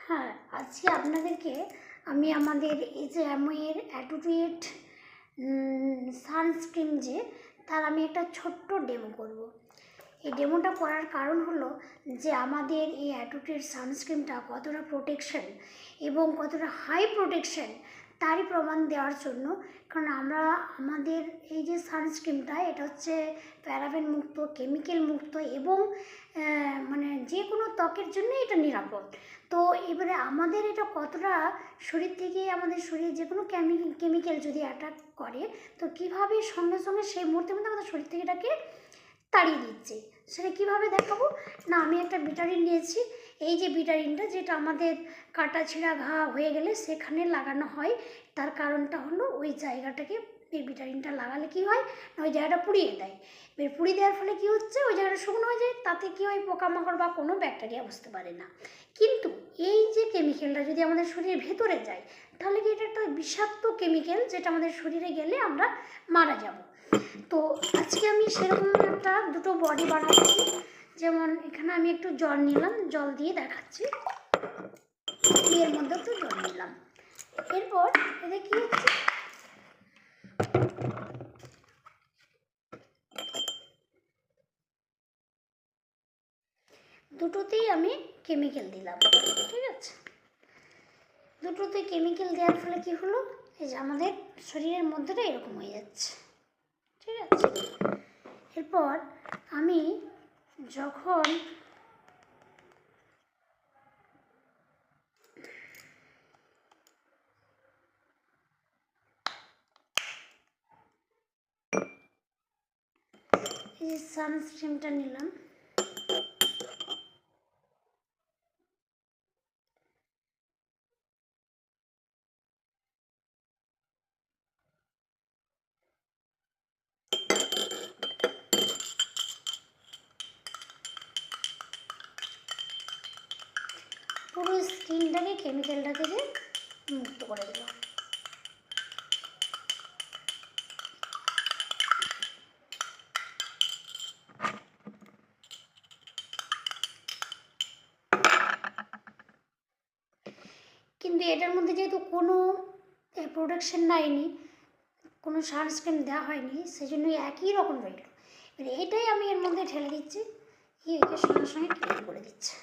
হ্যাঁ, আজকে আপনাদেরকে আমি আমাদের এই যে অ্যামোয়ের অ্যাটুয়েট সানস্ক্রিন তার আমি একটা ছোট্ট ডেমো করব। এই ডেমোটা করার কারণ হলো যে আমাদের এই অ্যাটুয়েট সানস্ক্রিনটা কতটা প্রোটেকশন এবং কতটা হাই প্রোটেকশন তারই প্রমাণ দেওয়ার জন্য। কারণ আমাদের এই যে সানস্ক্রিনটা এটা হচ্ছে প্যারাবেন মুক্ত, কেমিক্যাল মুক্ত এবং মানে যে কোনো ত্বকের জন্য এটা নিরাপদ। তো এবারে আমাদের এটা কতটা শরীর থেকে আমাদের শরীরে যে কোনো কেমিক্যাল যদি অ্যাটাক করে তো কীভাবে সঙ্গে সঙ্গে সেই মুহূর্তের মধ্যে আমাদের শরীর থেকে এটাকে তাড়িয়ে দিচ্ছে। সেটা কীভাবে দেখাবো না, আমি একটা বিটারিন নিয়েছি। এই যে বিটারিনটা যেটা আমাদের কাটা ছিঁড়া ঘা হয়ে গেলে সেখানে লাগানো হয়। তার কারণটা হলো ওই জায়গাটাকে এই বিটারিনটা লাগালে কি হয় না, ওই জায়গাটা পুড়িয়ে দেয়। এবার পুড়িয়ে দেওয়ার ফলে কী হচ্ছে, ওই জায়গাটা শুকনো হয়ে যায়। তাতে কী হয়, পোকামাকড় বা কোনো ব্যাকটেরিয়া বুঝতে পারে না। কিন্তু এই যে কেমিক্যালটা যদি আমাদের শরীরের ভেতরে যায় তাহলে কি এটা একটা বিষাক্ত কেমিক্যাল, যেটা আমাদের শরীরে গেলে আমরা মারা যাব। তো আজকে আমি সেরকম দুটো বডি বানাচ্ছি। যেমন এখানে আমি একটু জল নিলাম, জল দিয়ে দেখাচ্ছি। এর মধ্যে একটু জল নিলাম। এরপর এতে কি হচ্ছে, দুটোতেই আমি কেমিক্যাল দিলাম। ঠিক আছে, দুটোতে কেমিক্যাল দেওয়ার ফলে কি হলো, এই যে আমাদের শরীরের মধ্যেটা এরকম হয়ে যাচ্ছে। ঠিক আছে, এরপর আমি যখন এই যে সানস্ক্রিনটা নিলাম, পুরো স্কিনটাকে কেমিক্যালটা থেকে মুক্ত করে দিলাম। কিন্তু এটার মধ্যে যেহেতু কোনো প্রোটেকশন নেয়নি, কোনো সানস্ক্রিন দেওয়া হয়নি, সেই জন্য একই রকম রইল। এবার এটাই আমি এর মধ্যে ঢেলে দিচ্ছি, একে সঙ্গে সঙ্গে ক্লিন করে দিচ্ছে।